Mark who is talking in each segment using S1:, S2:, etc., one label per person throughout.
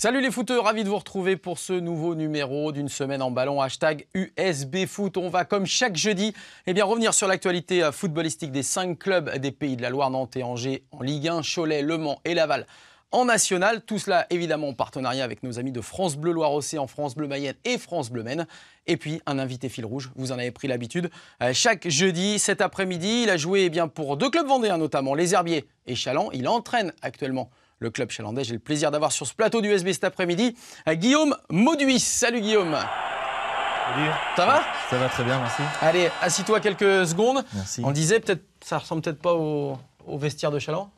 S1: Salut les footeux, ravi de vous retrouver pour ce nouveau numéro d'une semaine en ballon, hashtag USBFoot. On va, comme chaque jeudi, revenir sur l'actualité footballistique des 5 clubs des Pays de la Loire, Nantes et Angers en Ligue 1, Cholet, Le Mans et Laval en National. Tout cela, évidemment, en partenariat avec nos amis de France Bleu Loire-Océan, France Bleu Mayenne et France Bleu Maine. Et puis, un invité fil rouge, vous en avez pris l'habitude. Chaque jeudi, cet après-midi, il a joué pour 2 clubs vendéens, notamment les Herbiers et Chaland. Il entraîne actuellement le club chalandais. J'ai le plaisir d'avoir sur ce plateau du USB cet après-midi Guillaume Mauduit. Salut Guillaume.
S2: Salut.
S1: Ça va ?
S2: Ça va très bien, merci.
S1: Allez, assis-toi quelques secondes.
S2: Merci.
S1: On disait, ça ressemble peut-être pas au vestiaire de Chaland ?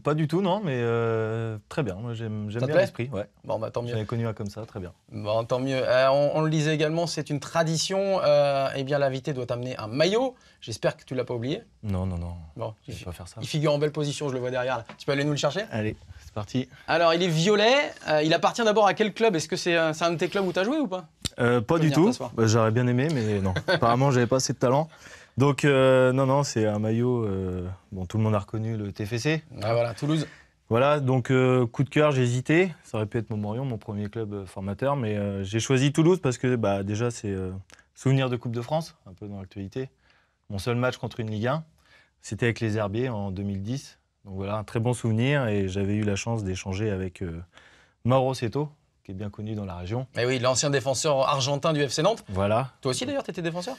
S2: Pas du tout, non, mais très bien. Moi, j'aime bien l'esprit. Ouais.
S1: Bon, bah, tant mieux.
S2: J'avais connu comme ça, très bien.
S1: Bon, tant mieux. On le disait également, c'est une tradition. L'invité doit t'amener un maillot. J'espère que tu ne l'as pas oublié.
S2: Non.
S1: Bon,
S2: je vais pas faire ça.
S1: Il figure en belle position, je le vois derrière. Là. Tu peux aller nous le chercher ?
S2: Allez, c'est parti.
S1: Alors, il est violet. Il appartient d'abord à quel club ? Est-ce que c'est un de tes clubs où tu as joué ou pas ?
S2: Pas du tout. J'aurais bien aimé, mais non. Apparemment, j'avais pas assez de talent. Donc, non, c'est un maillot. Tout le monde a reconnu le TFC.
S1: Ah, voilà, Toulouse.
S2: Voilà, donc coup de cœur, j'ai hésité. Ça aurait pu être Montmorillon, mon premier club formateur, mais j'ai choisi Toulouse parce que déjà, c'est souvenir de Coupe de France, un peu dans l'actualité. Mon seul match contre une Ligue 1, c'était avec les Herbiers en 2010. Donc voilà, un très bon souvenir et j'avais eu la chance d'échanger avec Mauro Seto, qui est bien connu dans la région.
S1: Mais oui, l'ancien défenseur argentin du FC Nantes.
S2: Voilà.
S1: Toi aussi d'ailleurs, tu étais défenseur ?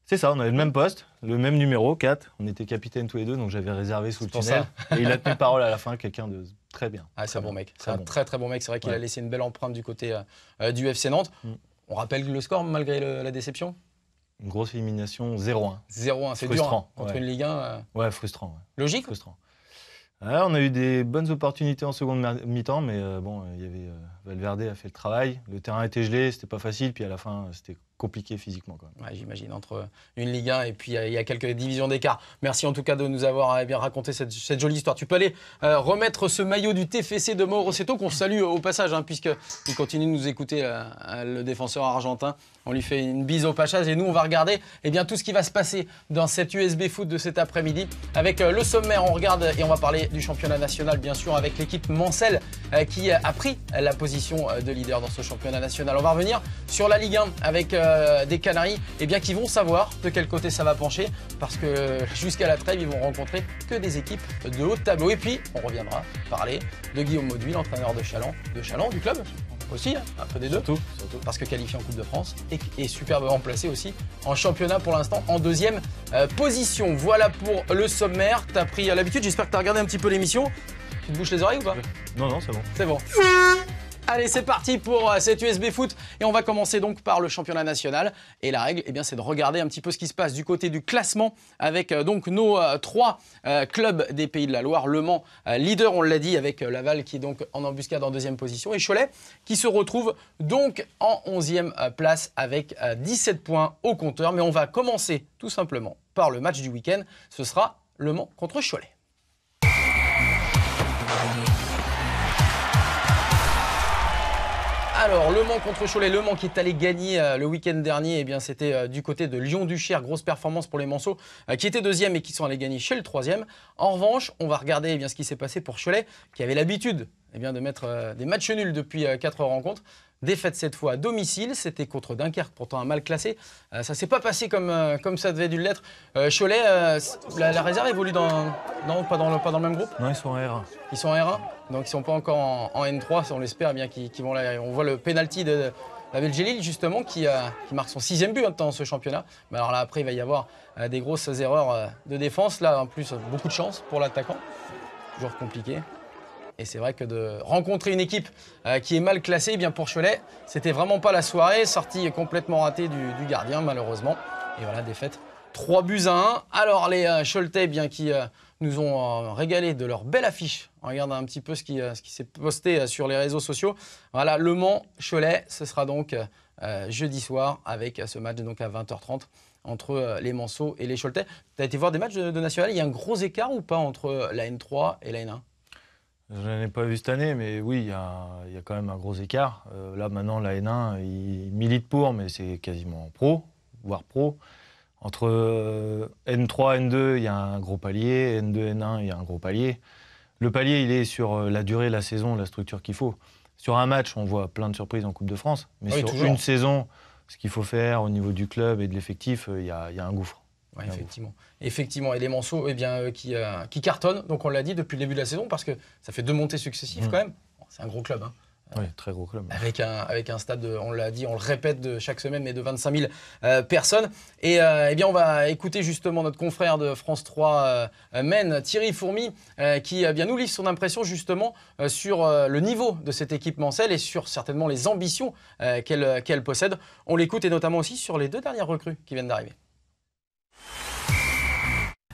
S2: C'est ça, on avait le même poste, le même numéro, 4. On était capitaines tous les deux, donc j'avais réservé sous le tunnel. Et il a tenu parole à la fin, quelqu'un de très bien.
S1: Ah, c'est un bon mec. C'est
S2: très
S1: un
S2: bon.
S1: très bon mec. C'est vrai qu'il a laissé une belle empreinte du côté du FC Nantes. On rappelle le score malgré la déception ?
S2: Une grosse élimination, 0-1.
S1: 0-1, c'est
S2: frustrant,
S1: dur hein, contre une Ligue 1.
S2: Ouais, frustrant. Ouais.
S1: Logique ?
S2: Frustrant. On a eu des bonnes opportunités en seconde mi-temps, mais il y avait Valverde a fait le travail. Le terrain était gelé, c'était pas facile, puis à la fin, c'était compliqué physiquement.
S1: Ouais, j'imagine, entre une Ligue 1 et puis il y a quelques divisions d'écart. Merci en tout cas de nous avoir bien raconté cette jolie histoire. Tu peux aller remettre ce maillot du TFC de Mauro Seto, qu'on salue au passage, puisqu'il continue de nous écouter, le défenseur argentin. On lui fait une bise au passage et nous, on va regarder tout ce qui va se passer dans cette USB Foot de cet après-midi. Avec le sommaire, on regarde et on va parler du championnat national, bien sûr, avec l'équipe Mancel qui a pris la position de leader dans ce championnat national. On va revenir sur la Ligue 1 avec des Canaries qui vont savoir de quel côté ça va pencher, parce que jusqu'à la trêve, ils vont rencontrer que des équipes de haut tableau. Et puis, on reviendra parler de Guillaume Mauduit, l'entraîneur de Chaland, du club aussi, un peu des deux, surtout. Parce que qualifié en Coupe de France et superbement placé aussi en championnat pour l'instant en 2e position. Voilà pour le sommaire. Tu as pris l'habitude, j'espère que tu as regardé un petit peu l'émission. Tu te bouches les oreilles ou pas ?
S2: Non, c'est bon.
S1: C'est bon. Allez, c'est parti pour cette USB Foot et on va commencer donc par le championnat national. Et la règle, c'est de regarder un petit peu ce qui se passe du côté du classement avec donc nos 3 clubs des Pays de la Loire. Le Mans, leader, on l'a dit, avec Laval qui est donc en embuscade en 2e position. Et Cholet qui se retrouve donc en 11e place avec 17 points au compteur. Mais on va commencer tout simplement par le match du week-end. Ce sera Le Mans contre Cholet. Alors, Le Mans contre Cholet, Le Mans qui est allé gagner le week-end dernier, c'était du côté de Lyon-Duchère, grosse performance pour les Manceaux, qui étaient 2e et qui sont allés gagner chez le 3e. En revanche, on va regarder ce qui s'est passé pour Cholet, qui avait l'habitude de mettre des matchs nuls depuis 4 rencontres. Défaite cette fois à domicile, c'était contre Dunkerque, pourtant un mal classé. Ça s'est pas passé comme ça devait dû l'être. Cholet, la réserve évolue pas dans le même groupe ?
S2: Non, ils sont en R1.
S1: Ils sont en R1, donc ils sont pas encore en N3. On l'espère qu'ils vont là. On voit le penalty de la Belgélil justement qui marque son 6e but dans ce championnat. Mais alors là après il va y avoir des grosses erreurs de défense. Là en plus beaucoup de chance pour l'attaquant. Toujours compliqué. Et c'est vrai que de rencontrer une équipe qui est mal classée, pour Cholet, c'était vraiment pas la soirée. Sortie complètement ratée du gardien, malheureusement. Et voilà, défaite 3-1. Alors les Choletais, qui nous ont régalé de leur belle affiche. On regarde un petit peu ce qui s'est posté sur les réseaux sociaux. Voilà, Le Mans, Cholet, ce sera donc jeudi soir avec ce match donc à 20h30 entre les Manceaux et les Choletais. Tu as été voir des matchs de national, il y a un gros écart ou pas entre la N3 et la N1 ?
S2: Je n'en ai pas vu cette année, mais oui, il y a quand même un gros écart. Là, maintenant, la N1, ils militent pour, mais c'est quasiment pro, voire pro. Entre N3 et N2, il y a un gros palier. N2, N1, il y a un gros palier. Le palier, il est sur la durée, la saison, la structure qu'il faut. sur un match, on voit plein de surprises en Coupe de France, mais sur
S1: toujours.
S2: une saison, ce qu'il faut faire au niveau du club et de l'effectif, il y a un gouffre.
S1: Ouais, effectivement. Et les Manceaux qui cartonnent, donc on l'a dit depuis le début de la saison, parce que ça fait 2 montées successives quand même. Bon, c'est un gros club. Hein.
S2: Oui, très gros club.
S1: Avec un stade, on l'a dit, on le répète chaque semaine, mais de 25 000 personnes. Et eh bien, on va écouter justement notre confrère de France 3 Maine, Thierry Fourmy, qui bien nous livre son impression justement sur le niveau de cette équipe mancelle et sur certainement les ambitions qu'elle possède. On l'écoute et notamment aussi sur les 2 dernières recrues qui viennent d'arriver.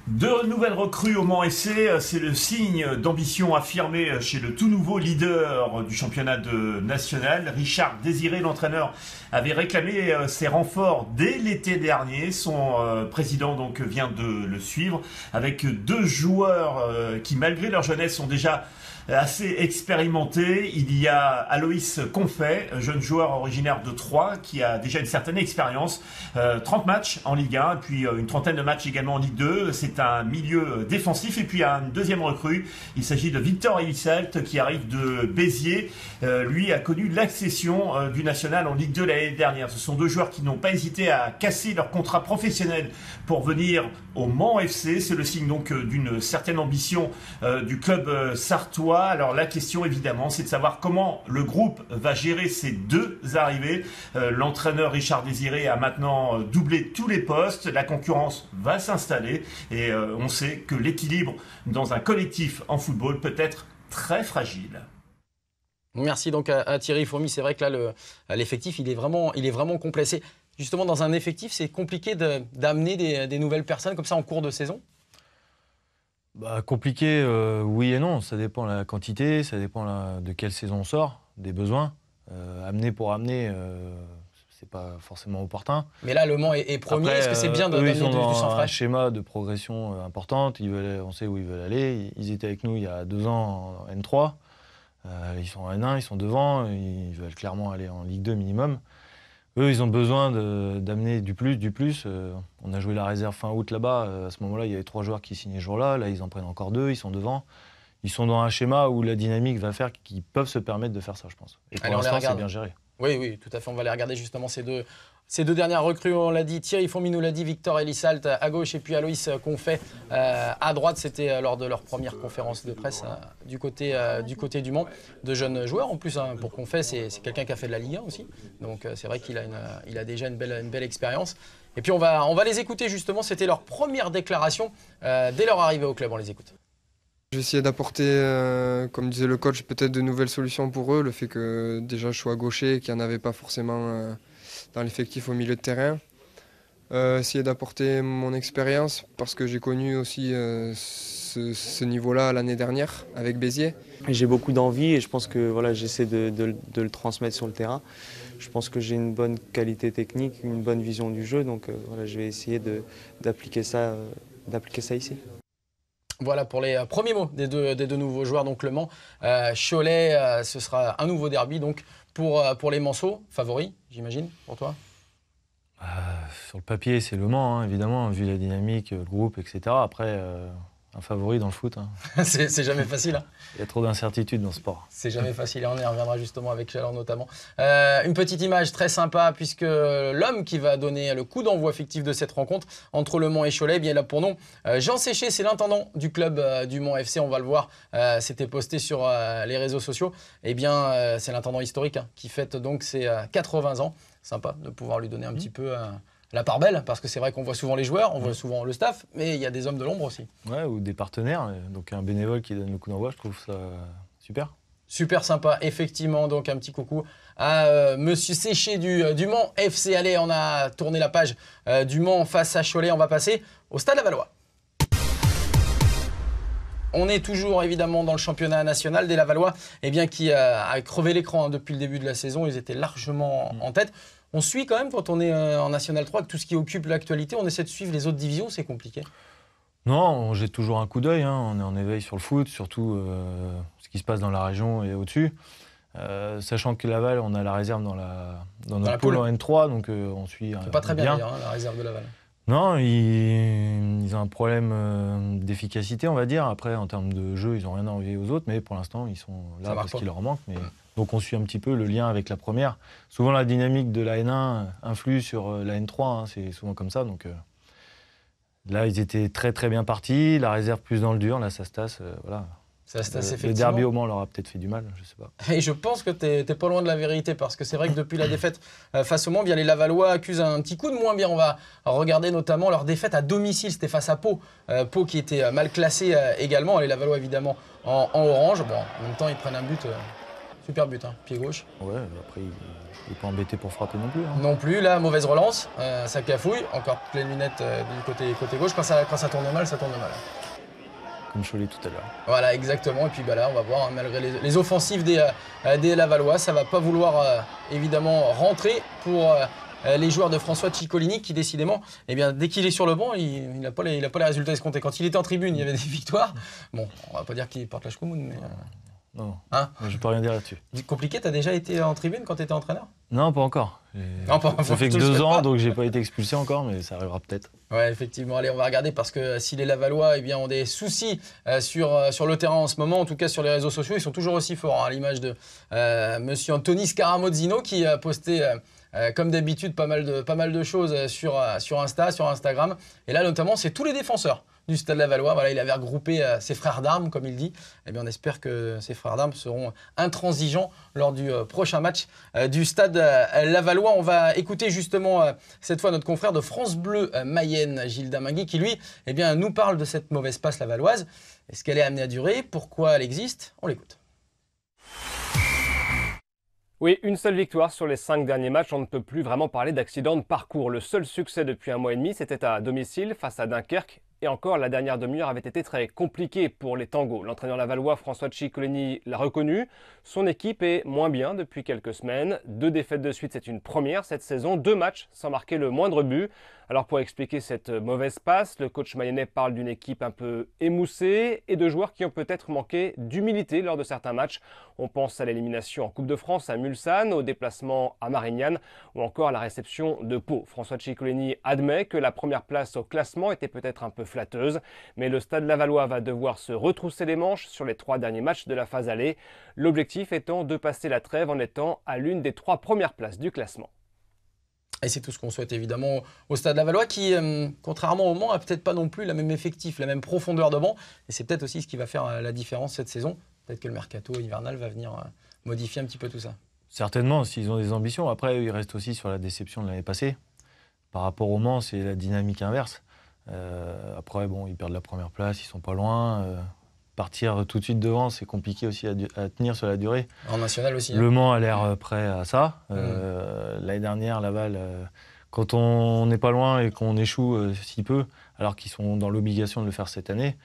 S3: 2 nouvelles recrues au Mans FC, c'est le signe d'ambition affirmée chez le tout nouveau leader du championnat national. Richard Désiré, l'entraîneur, avait réclamé ses renforts dès l'été dernier. Son président donc vient de le suivre avec 2 joueurs qui, malgré leur jeunesse, sont déjà assez expérimenté. Il y a Aloïs Confet, jeune joueur originaire de Troyes, qui a déjà une certaine expérience. 30 matchs en Ligue 1, puis une trentaine de matchs également en Ligue 2. C'est un milieu défensif. Et puis une deuxième recrue, il s'agit de Victor Elisalt, qui arrive de Béziers. Lui a connu l'accession du National en Ligue 2 l'année dernière. Ce sont 2 joueurs qui n'ont pas hésité à casser leur contrat professionnel pour venir au Mans FC. C'est le signe donc d'une certaine ambition du club sartois. Alors la question évidemment, c'est de savoir comment le groupe va gérer ces 2 arrivées. L'entraîneur Richard Désiré a maintenant doublé tous les postes. La concurrence va s'installer et on sait que l'équilibre dans un collectif en football peut être très fragile.
S1: Merci donc à Thierry Fourmy. C'est vrai que là, l'effectif, il est vraiment complet. Justement, dans un effectif, c'est compliqué d'amener des nouvelles personnes comme ça en cours de saison.
S2: Compliqué, oui et non. Ça dépend de la quantité, ça dépend de quelle saison on sort, des besoins. Amener pour amener, c'est pas forcément opportun.
S1: Mais là, le Mans est premier. Est-ce que c'est bien d'amener du sang
S2: frais ? Ils sont dans un
S1: frais ?
S2: schéma de progression importante. On sait où ils veulent aller. Ils étaient avec nous il y a 2 ans en N3. Ils sont en N1, ils sont devant. Ils veulent clairement aller en Ligue 2 minimum. Eux, ils ont besoin d'amener du plus. On a joué la réserve fin août là-bas. À ce moment-là, il y avait 3 joueurs qui signaient ce jour-là. Là, ils en prennent encore 2. Ils sont devant. Ils sont dans un schéma où la dynamique va faire qu'ils peuvent se permettre de faire ça, je pense. Et pour l'instant, c'est bien géré.
S1: Oui, tout à fait. On va aller regarder justement ces deux dernières recrues. On l'a dit, Thierry Fourmy nous l'a dit, Victor Elisalt à gauche et puis Aloïs Confet à droite. C'était lors de leur première conférence de presse du côté du Mans. De jeunes joueurs. En plus, pour Confet, c'est quelqu'un qui a fait de la Ligue 1 aussi. Donc c'est vrai qu'il a déjà une belle expérience. Et puis on va les écouter justement. C'était leur première déclaration dès leur arrivée au club. On les écoute.
S4: J'ai essayé d'apporter, comme disait le coach, peut-être de nouvelles solutions pour eux. Le fait que déjà je sois gaucher et qu'il n'y en avait pas forcément dans l'effectif au milieu de terrain. Essayer d'apporter mon expérience parce que j'ai connu aussi ce niveau-là l'année dernière avec Béziers.
S5: J'ai beaucoup d'envie et je pense que voilà, j'essaie de le transmettre sur le terrain. Je pense que j'ai une bonne qualité technique, une bonne vision du jeu, donc voilà, je vais essayer d'appliquer ça ici.
S1: Voilà pour les premiers mots des deux nouveaux joueurs, donc Le Mans. Cholet, ce sera un nouveau derby donc pour les Manceaux. Favoris, j'imagine, pour toi?
S2: Sur le papier, c'est Le Mans, hein, évidemment, vu la dynamique, le groupe, etc. Après, un favori dans le foot. Hein.
S1: C'est jamais facile. Hein.
S2: Il y a trop d'incertitudes dans ce sport.
S1: C'est jamais facile et on y reviendra justement avec Chalon notamment. Une petite image très sympa puisque l'homme qui va donner le coup d'envoi fictif de cette rencontre entre Le Mans et Cholet, bien, il a pour nom Jean Séché, c'est l'intendant du club du Mans FC, on va le voir, c'était posté sur les réseaux sociaux. Eh bien, c'est l'intendant historique qui fête donc ses 80 ans. Sympa de pouvoir lui donner un petit peu la part belle, parce que c'est vrai qu'on voit souvent les joueurs, on voit souvent le staff, mais il y a des hommes de l'ombre aussi.
S2: Ouais, ou des partenaires, donc un bénévole qui donne le coup d'envoi, je trouve ça super.
S1: Super sympa, effectivement, donc un petit coucou à Monsieur Séché du Mans FC. Allez, on a tourné la page du Mans face à Cholet, on va passer au Stade Lavallois. On est toujours évidemment dans le championnat national des Lavallois, eh bien, qui a crevé l'écran depuis le début de la saison, ils étaient largement en tête. On suit quand même quand on est en National 3, que tout ce qui occupe l'actualité, on essaie de suivre les autres divisions, c'est compliqué.
S2: Non, on jette toujours un coup d'œil, hein. On est en éveil sur le foot, surtout ce qui se passe dans la région et au-dessus. Sachant que Laval, on a la réserve dans notre pôle en N3, donc on suit
S1: c'est pas très bien d'ailleurs, hein, la réserve de Laval.
S2: Non, ils ont un problème d'efficacité, on va dire. Après, en termes de jeu, ils n'ont rien à envier aux autres, mais pour l'instant, ils sont là parce qu'il leur manque. Mais Donc on suit un petit peu le lien avec la première. Souvent la dynamique de la N1 influe sur la N3, hein, c'est souvent comme ça. Donc là ils étaient très très bien partis, la réserve plus dans le dur, là ça se tasse, voilà.
S1: Ça se tasse effectivement.
S2: Le derby au Mans leur a peut-être fait du mal, je sais pas.
S1: Et je pense que t'es pas loin de la vérité, parce que c'est vrai que depuis la défaite face au Mans, bien les Lavallois accusent un petit coup de moins bien. On va regarder notamment leur défaite à domicile, c'était face à Pau. Pau qui était mal classé également, les Lavallois évidemment en orange. Bon, en même temps ils prennent un but, super but, hein, pied gauche.
S2: Ouais, après il n'est pas embêté pour frapper non plus. Hein.
S1: Non plus, là mauvaise relance, ça cafouille, encore toutes les lunettes du côté gauche, quand ça tourne mal, ça tourne mal.
S2: Comme Cholet tout à l'heure.
S1: Voilà, exactement. Et puis bah là, on va voir, hein, malgré les offensives des Lavallois, ça ne va pas vouloir évidemment rentrer pour les joueurs de François Ciccolini qui, décidément, eh bien, dès qu'il est sur le banc, il n'a pas les résultats escomptés. Quand il était en tribune, il y avait des victoires. Bon, on ne va pas dire qu'il porte la choucoumoune, mais...
S2: Non,
S1: hein,
S2: je ne peux rien dire là-dessus.
S1: Compliqué, tu as déjà été en tribune quand tu étais entraîneur?
S2: Non, pas encore.
S1: Non,
S2: ça fait que 2 ans, donc j'ai pas été expulsé encore, mais ça arrivera peut-être.
S1: Ouais, effectivement. Allez, on va regarder, parce que si les Lavallois ont des soucis sur le terrain en ce moment, en tout cas sur les réseaux sociaux, ils sont toujours aussi forts, hein, à l'image de monsieur Anthony Scaramozzino qui a posté, comme d'habitude, pas mal de choses sur Insta, sur Instagram. Et là, notamment, c'est tous les défenseurs du Stade Lavallois. Voilà, il avait regroupé ses frères d'armes, comme il dit. Eh bien, on espère que ces frères d'armes seront intransigeants lors du prochain match du Stade Lavallois. On va écouter justement cette fois notre confrère de France Bleu Mayenne, Gilles Damingui, qui lui nous parle de cette mauvaise passe lavalloise. Est-ce qu'elle est amenée à durer? Pourquoi elle existe? On l'écoute.
S6: Oui, une seule victoire sur les 5 derniers matchs. On ne peut plus vraiment parler d'accident de parcours. Le seul succès depuis 1 mois et demi, c'était à domicile face à Dunkerque. Et encore, la dernière demi-heure avait été très compliquée pour les tangos. L'entraîneur lavallois François Ciccolini l'a reconnu. Son équipe est moins bien depuis quelques semaines. 2 défaites de suite, c'est une première cette saison. 2 matchs sans marquer le moindre but. Alors pour expliquer cette mauvaise passe, le coach mayennais parle d'une équipe un peu émoussée et de joueurs qui ont peut-être manqué d'humilité lors de certains matchs. On pense à l'élimination en Coupe de France à Mulsanne, au déplacement à Marignane ou encore à la réception de Pau. François Ciccolini admet que la première place au classement était peut-être un peu flatteuse, mais le Stade Lavallois va devoir se retrousser les manches sur les 3 derniers matchs de la phase aller. L'objectif étant de passer la trêve en étant à l'une des 3 premières places du classement.
S1: Et c'est tout ce qu'on souhaite évidemment au Stade Lavallois qui, contrairement au Mans, n'a peut-être pas non plus la même effectif, la même profondeur de banc. Et c'est peut-être aussi ce qui va faire la différence cette saison. Peut-être que le mercato hivernal va venir modifier un petit peu tout ça.
S2: Certainement, s'ils ont des ambitions. Après, ils restent aussi sur la déception de l'année passée. Par rapport au Mans, c'est la dynamique inverse. Après, bon, ils perdent la première place, ils sont pas loin. Partir tout de suite devant, c'est compliqué aussi à tenir sur la durée.
S1: En national aussi. Hein.
S2: Le Mans a l'air prêt à ça. L'année dernière, Laval, quand on n'est pas loin et qu'on échoue si peu, alors qu'ils sont dans l'obligation de le faire cette année,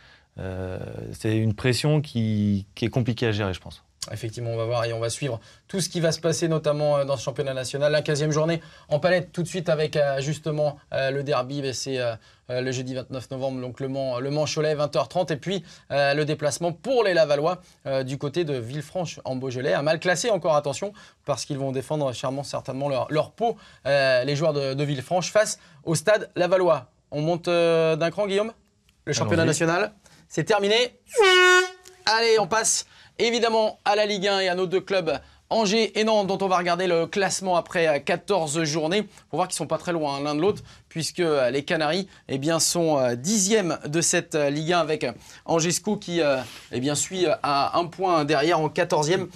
S2: c'est une pression qui est compliquée à gérer, je pense.
S1: Effectivement, on va voir et on va suivre tout ce qui va se passer, notamment dans ce championnat national. La 15e journée en palette, tout de suite avec justement le derby. C'est le jeudi 29 novembre, donc le Mans-Cholet, 20h30. Et puis le déplacement pour les Lavallois du côté de Villefranche en Beaujolais. Un mal classé encore, attention, parce qu'ils vont défendre certainement leur peau, les joueurs de Villefranche, face au Stade Lavallois. On monte d'un cran, Guillaume? Le championnat national, c'est terminé. Allez, on passe évidemment à la Ligue 1 et à nos 2 clubs, Angers et Nantes, dont on va regarder le classement après 14 journées. Pour voir qu'ils ne sont pas très loin l'un de l'autre, puisque les Canaries sont 10e de cette Ligue 1 avec Angesco qui suit à 1 point derrière en 14e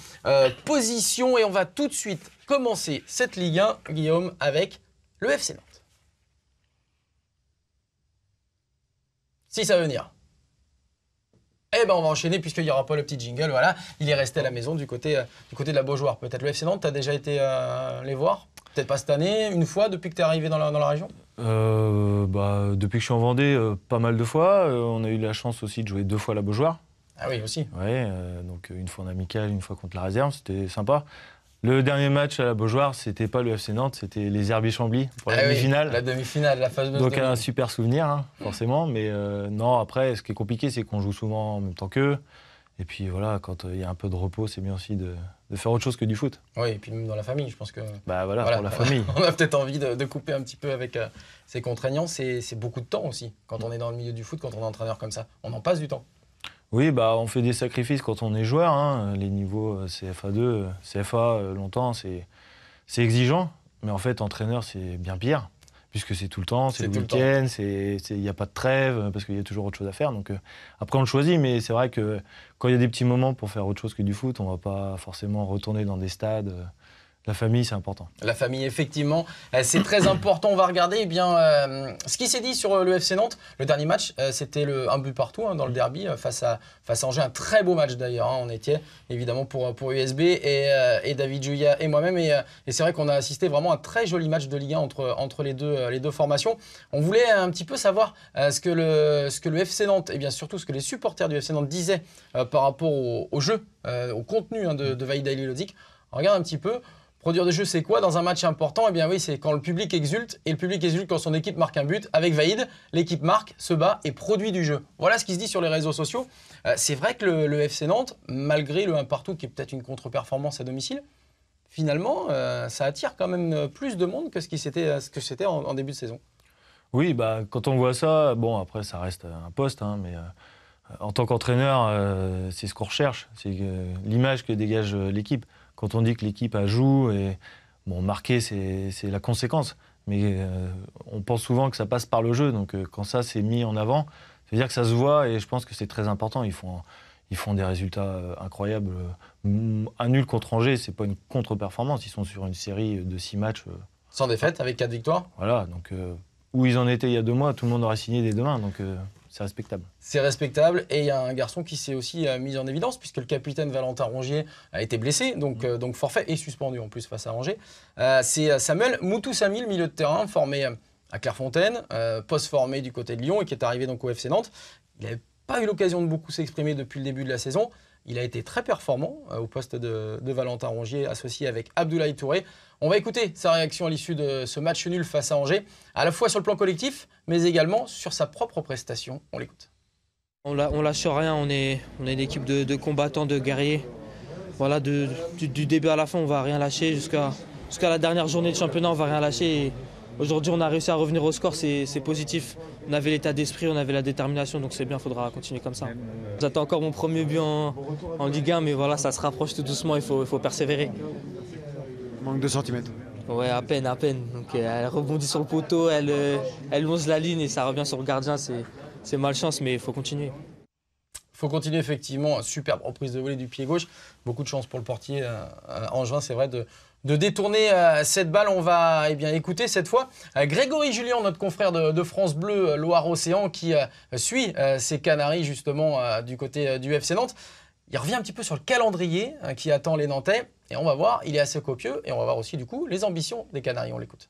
S1: position. Et on va tout de suite commencer cette Ligue 1, Guillaume, avec le FC Nantes. Si ça veut venir. Eh ben on va enchaîner puisqu'il n'y aura pas le petit jingle, voilà. Il est resté à la maison du côté de la Beaujoire. Peut-être le FC Nantes, tu as déjà été les voir? Peut-être pas cette année, une fois depuis que tu es arrivé dans la région?
S2: Depuis que je suis en Vendée, pas mal de fois. On a eu la chance aussi de jouer 2 fois à la Beaujoire.
S1: Ah oui, aussi.
S2: Ouais, donc une fois en amical, une fois contre la réserve, c'était sympa. Le dernier match à la Beaujoire, c'était pas le FC Nantes, c'était les Herbiers-Chambly pour la demi-finale.
S1: Oui, la demi-finale, la fameuse
S2: donc
S1: demi.
S2: un super souvenir, hein, forcément. Mais non, après, ce qui est compliqué, c'est qu'on joue souvent en même temps qu'eux. Et puis voilà, quand il y a un peu de repos, c'est bien aussi de faire autre chose que du foot.
S1: Oui, et puis même dans la famille, je pense que...
S2: Voilà, pour la famille.
S1: On a peut-être envie de couper un petit peu avec ces contraignants. C'est beaucoup de temps aussi, quand on est dans le milieu du foot, quand on est entraîneur comme ça. On en passe du temps.
S2: Oui, bah, on fait des sacrifices quand on est joueur. Hein. Les niveaux CFA2, CFA, longtemps, c'est exigeant. Mais en fait, entraîneur, c'est bien pire. Puisque c'est tout le temps, c'est le week-end, il n'y a pas de trêve, parce qu'il y a toujours autre chose à faire. Donc, après, on le choisit, mais c'est vrai que quand il y a des petits moments pour faire autre chose que du foot, on ne va pas forcément retourner dans des stades. La famille, c'est important.
S1: La famille, effectivement, c'est très important. On va regarder ce qui s'est dit sur le FC Nantes. Le dernier match, c'était un but partout dans le derby face à Angers. Un très beau match d'ailleurs. On était évidemment pour USB et David Julia et moi-même. Et c'est vrai qu'on a assisté vraiment à un très joli match de Ligue 1 entre les deux formations. On voulait un petit peu savoir ce que le FC Nantes, et bien surtout ce que les supporters du FC Nantes disaient par rapport au jeu, au contenu de Vahid Halilhodžić. On regarde un petit peu. Produire des jeux, c'est quoi dans un match important? Eh bien oui, c'est quand le public exulte, et le public exulte quand son équipe marque un but. Avec Vahid, l'équipe marque, se bat et produit du jeu. Voilà ce qui se dit sur les réseaux sociaux. C'est vrai que le FC Nantes, malgré le 1 partout qui est peut-être une contre-performance à domicile, finalement, ça attire quand même plus de monde que ce que c'était en début de saison.
S2: Oui, bah, quand on voit ça, bon, après, ça reste un poste, hein, mais en tant qu'entraîneur, c'est ce qu'on recherche, c'est l'image que dégage l'équipe. Quand on dit que l'équipe a joue, et bon, marquer, c'est la conséquence. Mais on pense souvent que ça passe par le jeu. Donc quand ça, c'est mis en avant, ça veut dire que ça se voit et je pense que c'est très important. Ils font des résultats incroyables. Un nul contre Angers, c'est pas une contre-performance. Ils sont sur une série de 6 matchs.
S1: Sans défaite, avec 4 victoires.
S2: Voilà, donc où ils en étaient il y a 2 mois, tout le monde aurait signé dès demain. Donc c'est respectable.
S1: C'est respectable et il y a un garçon qui s'est aussi mis en évidence puisque le capitaine Valentin Rongier a été blessé, donc forfait et suspendu en plus face à Angers. C'est Samuel Moutousamil, milieu de terrain, formé à Clairefontaine, post-formé du côté de Lyon et qui est arrivé donc au FC Nantes. Il n'avait pas eu l'occasion de beaucoup s'exprimer depuis le début de la saison. Il a été très performant au poste de Valentin Rongier, associé avec Abdoulaye Touré. On va écouter sa réaction à l'issue de ce match nul face à Angers, à la fois sur le plan collectif, mais également sur sa propre prestation. On l'écoute.
S7: On lâche rien, on est une équipe de combattants, de guerriers. Voilà, du début à la fin, on ne va rien lâcher. Jusqu'à la dernière journée de championnat, on ne va rien lâcher. Et aujourd'hui, on a réussi à revenir au score, c'est positif. On avait l'état d'esprit, on avait la détermination, donc c'est bien, il faudra continuer comme ça. J'attends encore mon premier but en Ligue 1, mais voilà, ça se rapproche tout doucement, il faut persévérer.
S8: Manque de centimètres.
S7: Ouais, à peine. Donc, elle rebondit sur le poteau, elle longe la ligne et ça revient sur le gardien. C'est malchance, mais il faut continuer.
S1: Il faut continuer, effectivement. Superbe reprise de volée du pied gauche. Beaucoup de chance pour le portier Angevin, c'est vrai, de détourner cette balle. On va écouter cette fois Grégory Julien, notre confrère de France Bleu Loire-Océan, qui suit ces Canaries justement du côté du FC Nantes. Il revient un petit peu sur le calendrier qui attend les Nantais. Et on va voir, il est assez copieux. Et on va voir aussi, du coup, les ambitions des Canaries. On l'écoute.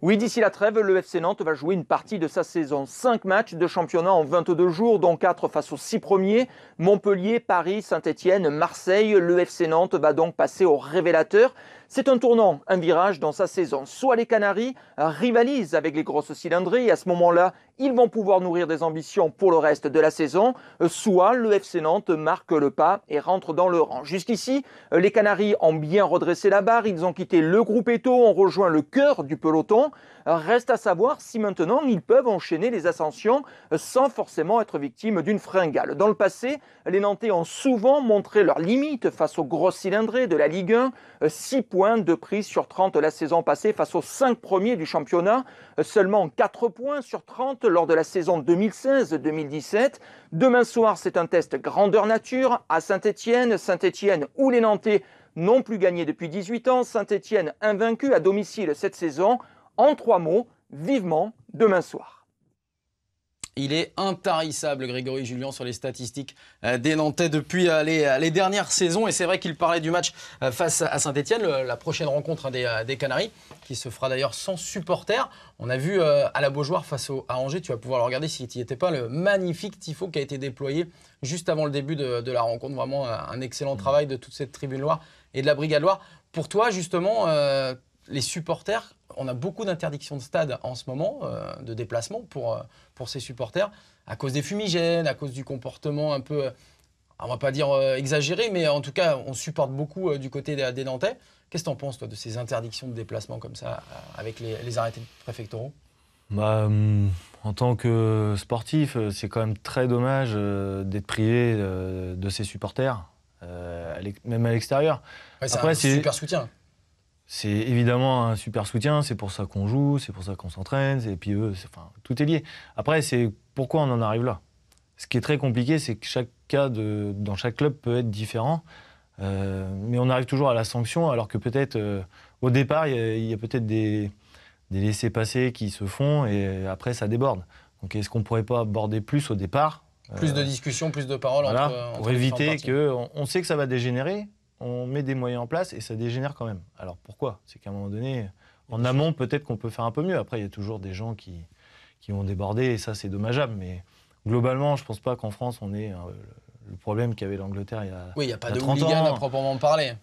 S9: Oui, d'ici la trêve, le FC Nantes va jouer une partie de sa saison. 5 matchs de championnat en 22 jours, dont 4 face aux 6 premiers. Montpellier, Paris, Saint-Etienne, Marseille. Le FC Nantes va donc passer au révélateur. C'est un tournant, un virage dans sa saison. Soit les Canaries rivalisent avec les grosses cylindrées et à ce moment-là, ils vont pouvoir nourrir des ambitions pour le reste de la saison. Soit le FC Nantes marque le pas et rentre dans le rang. Jusqu'ici, les Canaries ont bien redressé la barre. Ils ont quitté le groupe Eto, ont rejoint le cœur du peloton. Reste à savoir si maintenant ils peuvent enchaîner les ascensions sans forcément être victimes d'une fringale. Dans le passé, les Nantais ont souvent montré leurs limites face aux grosses cylindrées de la Ligue 1. 6 points de prise sur 30 la saison passée face aux 5 premiers du championnat. Seulement 4 points sur 30 lors de la saison 2016-2017. Demain soir, c'est un test grandeur nature à Saint-Etienne. Saint-Etienne où les Nantais n'ont plus gagné depuis 18 ans. Saint-Etienne invaincu à domicile cette saison. En 3 mots, vivement demain soir.
S1: Il est intarissable, Grégory Julien, sur les statistiques des Nantais depuis les dernières saisons. Et c'est vrai qu'il parlait du match face à Saint-Etienne, la prochaine rencontre des Canaries, qui se fera d'ailleurs sans supporters. On a vu à la Beaujoire face à Angers, tu vas pouvoir le regarder si tu n'y étais pas, le magnifique tifo qui a été déployé juste avant le début de la rencontre. Vraiment un excellent travail de toute cette tribune Loire et de la Brigade Loire. Pour toi, justement, les supporters, on a beaucoup d'interdictions de stade en ce moment, de déplacement pour ces supporters, à cause des fumigènes, à cause du comportement un peu, on va pas dire exagéré, mais en tout cas, on supporte beaucoup du côté des Nantais. Qu'est-ce que tu en penses, toi, de ces interdictions de déplacement comme ça, avec les arrêtés préfectoraux ?
S2: En tant que sportif, c'est quand même très dommage d'être privé de ses supporters, même à l'extérieur.
S1: Ouais, c'est un super soutien.
S2: C'est évidemment un super soutien, c'est pour ça qu'on joue, c'est pour ça qu'on s'entraîne, et puis eux, tout est lié. Après, c'est pourquoi on en arrive là. Ce qui est très compliqué, c'est que chaque cas dans chaque club peut être différent, mais on arrive toujours à la sanction, alors que peut-être au départ, il y a peut-être des laissés-passer qui se font, et après, ça déborde. Donc est-ce qu'on ne pourrait pas aborder plus au départ ?
S1: Plus de discussions, plus de paroles entre
S2: pour éviter on sait que ça va dégénérer, on met des moyens en place et ça dégénère quand même. Alors pourquoi ? C'est qu'à un moment donné, en amont, peut-être qu'on peut faire un peu mieux. Après, il y a toujours des gens qui vont déborder et ça, c'est dommageable. Mais globalement, je ne pense pas qu'en France, on ait le problème qu'avait l'Angleterre il y a 30 ans.
S1: Oui, il n'y a pas de hooligan à proprement parler.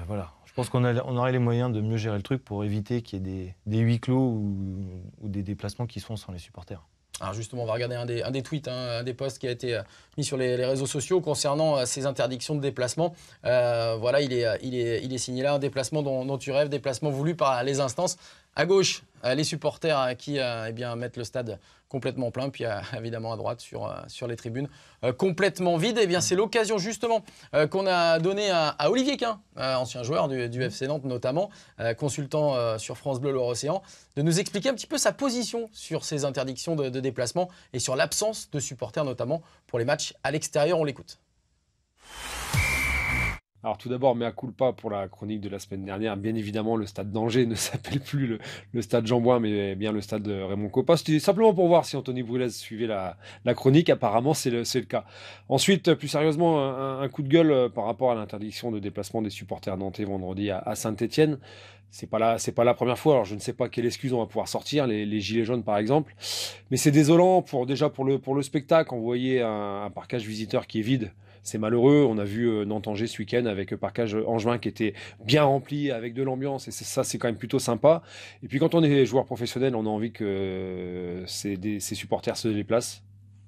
S2: Voilà. Je pense qu'on aurait les moyens de mieux gérer le truc pour éviter qu'il y ait des huis clos ou des déplacements qui sont sans les supporters.
S1: Alors justement, on va regarder un des tweets, un des posts qui a été mis sur les réseaux sociaux concernant ces interdictions de déplacement. Voilà, il est signé là, un déplacement dont tu rêves, déplacement voulu par les instances. À gauche, les supporters qui mettent le stade complètement plein, puis évidemment à droite sur les tribunes complètement vides. C'est l'occasion justement qu'on a donnée à Olivier Quin, ancien joueur du FC Nantes notamment, consultant sur France Bleu Loire-Océan, de nous expliquer un petit peu sa position sur ces interdictions de déplacement et sur l'absence de supporters notamment pour les matchs à l'extérieur. On l'écoute.
S10: Alors tout d'abord, mea culpa pour la chronique de la semaine dernière. Bien évidemment, le stade d'Angers ne s'appelle plus le stade Jean-Bouin, mais bien le stade de Raymond Kopa. C'était simplement pour voir si Anthony Brulez suivait la chronique. Apparemment, c'est le cas. Ensuite, plus sérieusement, un coup de gueule par rapport à l'interdiction de déplacement des supporters nantais vendredi à Saint-Étienne. C'est pas la première fois. Alors je ne sais pas quelle excuse on va pouvoir sortir, les gilets jaunes par exemple. Mais c'est désolant pour le spectacle. On voyait un parcage visiteur qui est vide. C'est malheureux, on a vu Nantes-Angers ce week-end avec parcage Angevin qui était bien rempli, avec de l'ambiance, et ça c'est quand même plutôt sympa. Et puis quand on est joueur professionnel, on a envie que ces supporters se déplacent,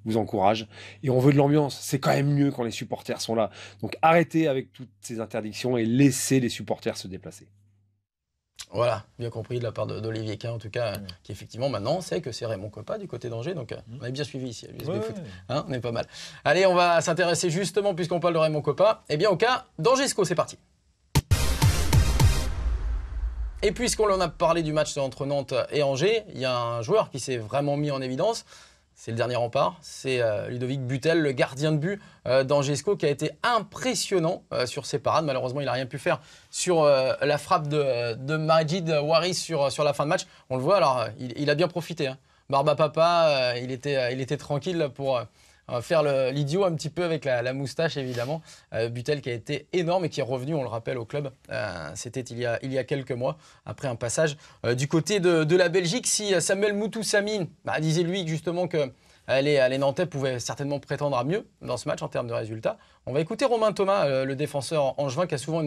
S10: vous encouragent, et on veut de l'ambiance. C'est quand même mieux quand les supporters sont là. Donc arrêtez avec toutes ces interdictions et laissez les supporters se déplacer.
S1: Voilà, bien compris de la part d'Olivier Quin, en tout cas, qui effectivement maintenant sait que c'est Raymond Kopa du côté d'Angers, donc on a bien suivi ici à l'USB Foot, hein, on est pas mal. Allez, on va s'intéresser justement, puisqu'on parle de Raymond Kopa, au cas d'Angesco, c'est parti. Et puisqu'on en a parlé du match entre Nantes et Angers, il y a un joueur qui s'est vraiment mis en évidence. C'est le dernier rempart, c'est Ludovic Butel, le gardien de but d'Angesco, qui a été impressionnant sur ses parades. Malheureusement, il n'a rien pu faire sur la frappe de Majid Waris sur la fin de match. On le voit, alors il a bien profité. Hein. Barba Papa, il était tranquille pour faire l'idiot un petit peu avec la moustache, évidemment. Butel qui a été énorme et qui est revenu, on le rappelle, au club. C'était il y a quelques mois, après un passage du côté de la Belgique. Si Samuel Moutoussamy disait lui justement que les Nantais pouvaient certainement prétendre à mieux dans ce match en termes de résultats, on va écouter Romain Thomas, le défenseur angevin, qui a souvent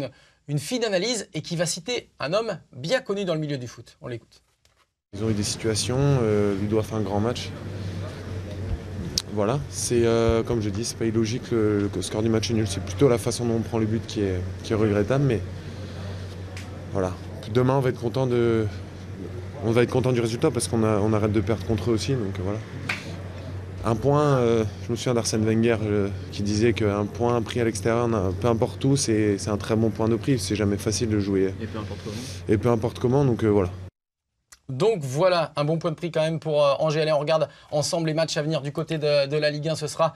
S1: une fine analyse et qui va citer un homme bien connu dans le milieu du foot. On l'écoute.
S11: Ils ont eu des situations, Ludo a fait un grand match. Voilà, c'est comme je dis, c'est pas illogique le score du match est nul, c'est plutôt la façon dont on prend le but qui est regrettable, mais voilà. Demain on va être content du résultat parce qu'on arrête de perdre contre eux aussi, donc voilà. Un point, je me souviens d'Arsène Wenger qui disait qu'un point pris à l'extérieur, peu importe où, c'est un très bon point de prix, c'est jamais facile de jouer.
S12: Et peu importe comment.
S11: Et peu importe comment, donc voilà.
S1: Donc voilà, un bon point de prix quand même pour Angers. Allez, on regarde ensemble les matchs à venir du côté de la Ligue 1. Ce sera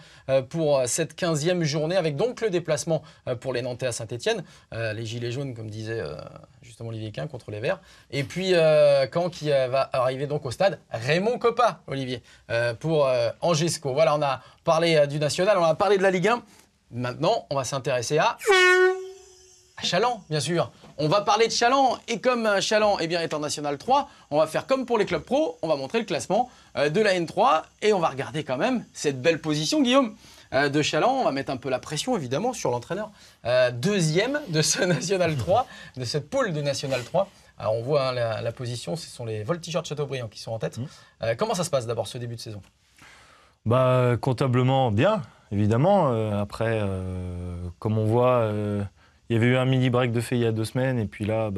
S1: pour cette 15e journée avec donc le déplacement pour les Nantais à Saint-Étienne. Les Gilets jaunes, comme disait justement Olivier Quin, contre les Verts. Et puis Caen qui va arriver donc au stade Raymond Kopa, Olivier, pour Angesco. Voilà, on a parlé du National, on a parlé de la Ligue 1. Maintenant, on va s'intéresser à Chaland, bien sûr. On va parler de Chaland, et comme Chaland est en National 3, on va faire comme pour les clubs pro, on va montrer le classement de la N3, et on va regarder quand même cette belle position, Guillaume, de Chaland. On va mettre un peu la pression, évidemment, sur l'entraîneur. Deuxième de ce National 3, de cette poule de National 3. Alors on voit la position, ce sont les Voltigeurs de Châteaubriand qui sont en tête. Comment ça se passe d'abord ce début de saison ?
S2: Comptablement, bien, évidemment. Après, comme on voit... il y avait eu un mini-break de fait il y a 2 semaines, et puis là,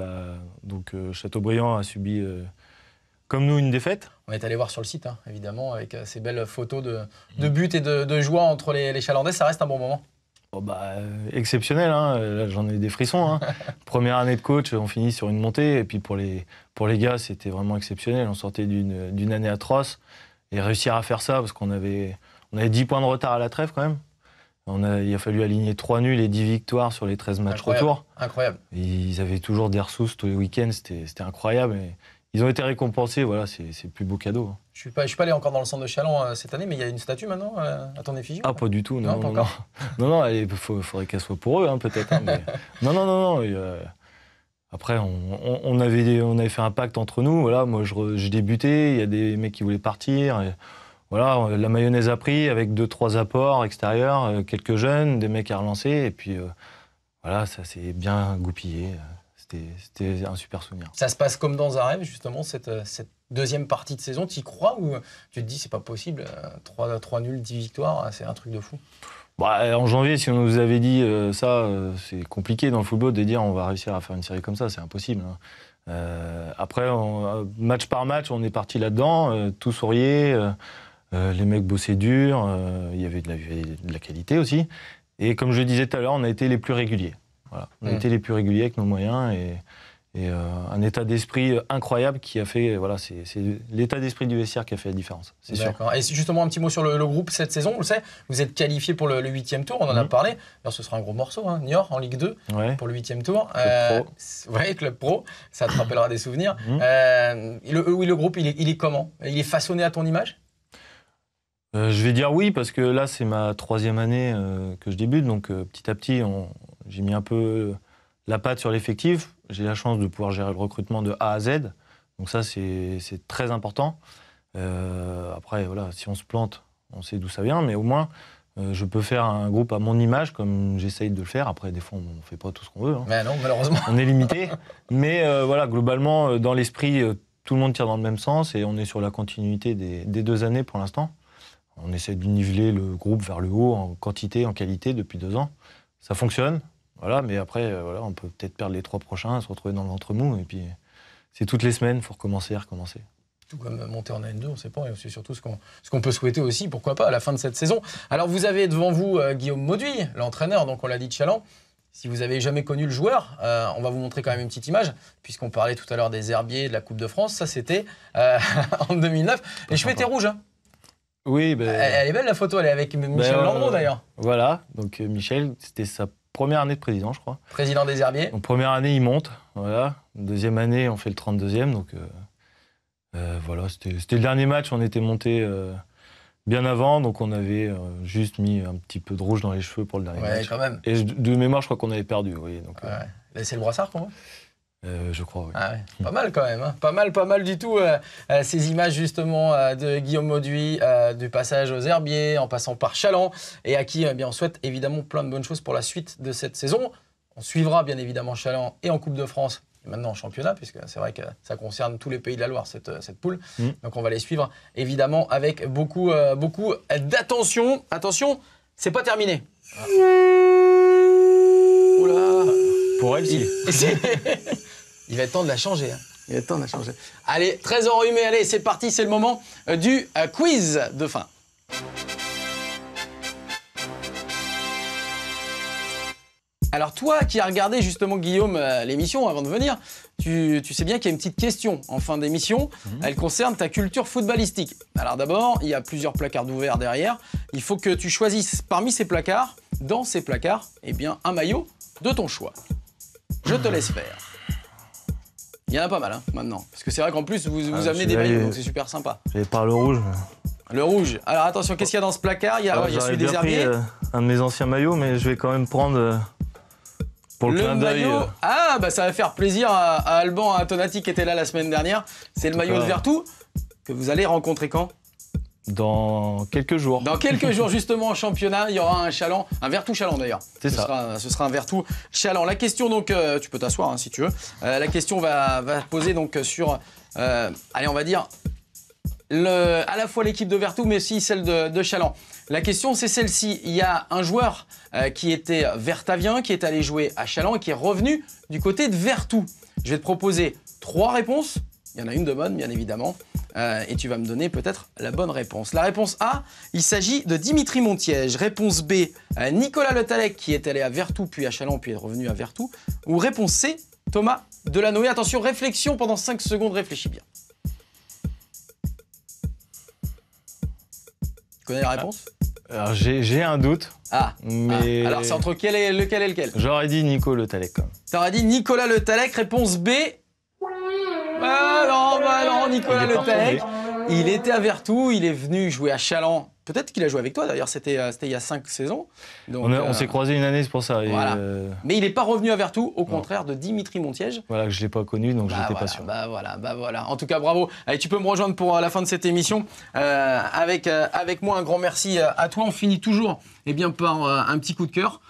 S2: Châteaubriand a subi, comme nous, une défaite.
S1: On est allé voir sur le site, hein, évidemment, avec ces belles photos de buts et de joie entre les Chalandais. Ça reste un bon moment.
S2: Oh exceptionnel, hein. Là j'en ai des frissons. Hein. Première année de coach, on finit sur une montée. Et puis pour les gars, c'était vraiment exceptionnel. On sortait d'une année atroce. Et réussir à faire ça, parce qu'on avait 10 points de retard à la trêve quand même. Il a fallu aligner 3 nuls et 10 victoires sur les 13 matchs retour.
S1: Incroyable.
S2: Et ils avaient toujours des ressources tous les week-ends, c'était incroyable. Et ils ont été récompensés, voilà, c'est le plus beau cadeau.
S1: Je suis pas allé encore dans le centre de Challans cette année, mais il y a une statue maintenant à ton effigie.
S2: Ah, pas du tout, non.
S1: Pas encore.
S2: Non, il faudrait qu'elle soit pour eux, hein, peut-être. Hein, mais... Non. Après, on avait fait un pacte entre nous. Voilà, moi, je débutais, il y a des mecs qui voulaient partir. Et... Voilà, la mayonnaise a pris avec 2-3 apports extérieurs, quelques jeunes, des mecs à relancer, et puis voilà, ça s'est bien goupillé. C'était un super souvenir.
S1: Ça se passe comme dans un rêve, justement, cette deuxième partie de saison. Tu y crois ou tu te dis c'est pas possible, 3 nuls, 10 victoires, c'est un truc de fou?
S2: En janvier, si on nous avait dit ça, c'est compliqué dans le football de dire on va réussir à faire une série comme ça, c'est impossible. Hein. Après, match par match, on est parti là-dedans, tout souriait. Les mecs bossaient dur, il y avait de la qualité aussi. Et comme je disais tout à l'heure, on a été les plus réguliers. Voilà. On a été les plus réguliers avec nos moyens et un état d'esprit incroyable qui a fait... Voilà, c'est l'état d'esprit du vestiaire qui a fait la différence, c'est sûr.
S1: Et justement, un petit mot sur le groupe cette saison. On le sait, vous êtes qualifié pour le 8e tour, on en a parlé. Alors, ce sera un gros morceau, hein, Niort en Ligue 2 pour le 8e tour. Club pro, ça te rappellera des souvenirs. Le groupe, il est comment? Il est façonné à ton image?
S2: Je vais dire oui, parce que là, c'est ma 3e année que je débute. Donc, petit à petit, j'ai mis un peu la patte sur l'effectif. J'ai la chance de pouvoir gérer le recrutement de A à Z. Donc ça, c'est très important. Après, voilà, si on se plante, on sait d'où ça vient. Mais au moins, je peux faire un groupe à mon image, comme j'essaye de le faire. Après, des fois, on ne fait pas tout ce qu'on veut. Hein.
S1: Mais non, malheureusement.
S2: On est limité. Mais voilà, globalement, dans l'esprit, tout le monde tire dans le même sens. Et on est sur la continuité des 2 années pour l'instant. On essaie de niveler le groupe vers le haut en quantité, en qualité depuis 2 ans. Ça fonctionne, voilà, mais après, voilà, on peut peut-être perdre les 3 prochains, se retrouver dans le ventre mou. Et puis, c'est toutes les semaines, il faut recommencer et recommencer.
S1: Tout comme monter en N2, on ne sait pas. Et c'est surtout ce qu'on peut souhaiter aussi, pourquoi pas, à la fin de cette saison. Alors, vous avez devant vous Guillaume Mauduit, l'entraîneur, donc on l'a dit, de Challans. Si vous n'avez jamais connu le joueur, on va vous montrer quand même une petite image, puisqu'on parlait tout à l'heure des herbiers, de la Coupe de France. Ça, c'était en 2009. Les cheveux étaient rouges, hein.
S2: Oui,
S1: elle est belle la photo, elle est avec Michel Landreau d'ailleurs.
S2: Voilà, donc Michel, c'était sa première année de président, je crois.
S1: Président des herbiers.
S2: Donc première année, il monte, voilà. 2e année, on fait le 32e, donc voilà, c'était le dernier match, on était monté bien avant, donc on avait juste mis un petit peu de rouge dans les cheveux pour le dernier match.
S1: Quand même.
S2: Et de mémoire, je crois qu'on avait perdu, oui. Donc,
S1: c'est le brassard qu'on voit?
S2: Je crois, oui.
S1: Pas mal quand même, hein. Pas mal du tout. Ces images justement de Guillaume Mauduit, du passage aux herbiers, en passant par Challans, et à qui on souhaite évidemment plein de bonnes choses pour la suite de cette saison. On suivra bien évidemment Challans et en Coupe de France, et maintenant en championnat, puisque c'est vrai que ça concerne tous les pays de la Loire, cette poule. Donc on va les suivre évidemment avec beaucoup d'attention. Attention, c'est pas terminé. Oula.
S2: Pour elle, si.
S1: Il va être temps de la changer. Hein. Il va être temps de la changer. Allez, très enrhumé, allez, c'est parti, c'est le moment du quiz de fin. Alors toi qui as regardé justement Guillaume l'émission avant de venir, tu sais bien qu'il y a une petite question en fin d'émission. Elle concerne ta culture footballistique. Alors d'abord, il y a plusieurs placards ouverts derrière. Il faut que tu choisisses parmi ces placards, dans ces placards, eh bien, un maillot de ton choix. Je te laisse faire. Il y en a pas mal hein, maintenant. Parce que c'est vrai qu'en plus, vous amenez des maillots, donc c'est super sympa.
S2: J'avais pas le rouge.
S1: Le rouge. Alors attention, qu'est-ce qu'il y a dans ce placard? Il y a celui des herbiers.
S2: Un de mes anciens maillots, mais je vais quand même prendre pour le clin d'œil.
S1: Ah, bah ça va faire plaisir à Alban, à Tonati qui était là la semaine dernière. C'est le maillot de Vertou que vous allez rencontrer quand?
S2: Dans quelques jours.
S1: Dans quelques jours, justement, en championnat, il y aura un Challans, un Vertou-Challans d'ailleurs.
S2: C'est ça.
S1: Ce sera un Vertou-Challans. La question, donc, tu peux t'asseoir hein, si tu veux. La question va poser donc sur, allez, on va dire, à la fois l'équipe de Vertou, mais aussi celle de Challans. La question, c'est celle-ci. Il y a un joueur qui était vertavien, qui est allé jouer à Challans et qui est revenu du côté de Vertou. Je vais te proposer 3 réponses. Il y en a une de bonne, bien évidemment. et tu vas me donner peut-être la bonne réponse. La réponse A, il s'agit de Dimitri Montiège. Réponse B, Nicolas Le Tallec qui est allé à Vertou, puis à Châlons, puis est revenu à Vertou. Ou réponse C, Thomas Delanoë. Attention, réflexion pendant 5 secondes, réfléchis bien. Tu connais la réponse ?
S2: Alors j'ai un doute. Mais...
S1: Alors c'est entre lequel et lequel ?
S2: J'aurais dit Nico Le Tallec quand même.
S1: T'aurais dit Nicolas Le Tallec, réponse B. Non, Nicolas Le Tallec. Il était à Vertou, il est venu jouer à Châlons. Peut-être qu'il a joué avec toi, d'ailleurs, c'était il y a 5 saisons. Donc,
S2: on s'est croisés une année, c'est pour ça.
S1: Voilà. Mais il n'est pas revenu à Vertou, au contraire de Dimitri Montiège.
S2: Voilà, que je ne l'ai pas connu, donc je n'étais pas sûr.
S1: Voilà. En tout cas, bravo. Allez, tu peux me rejoindre pour la fin de cette émission. Avec moi, un grand merci à toi. On finit toujours par un petit coup de cœur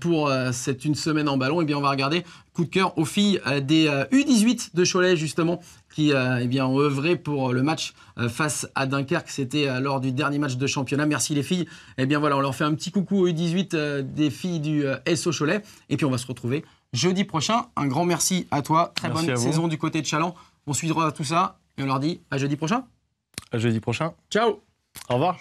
S1: pour cette une semaine en ballon. On va regarder coup de cœur aux filles des U18 de Cholet, justement, qui ont œuvré pour le match face à Dunkerque. C'était lors du dernier match de championnat. Merci les filles. On leur fait un petit coucou aux U18 des filles du SO Cholet. Et puis on va se retrouver jeudi prochain. Un grand merci à toi. Très bonne saison du côté de Châlons. On suivra tout ça et on leur dit à jeudi prochain.
S2: À jeudi prochain.
S1: Ciao.
S2: Au revoir.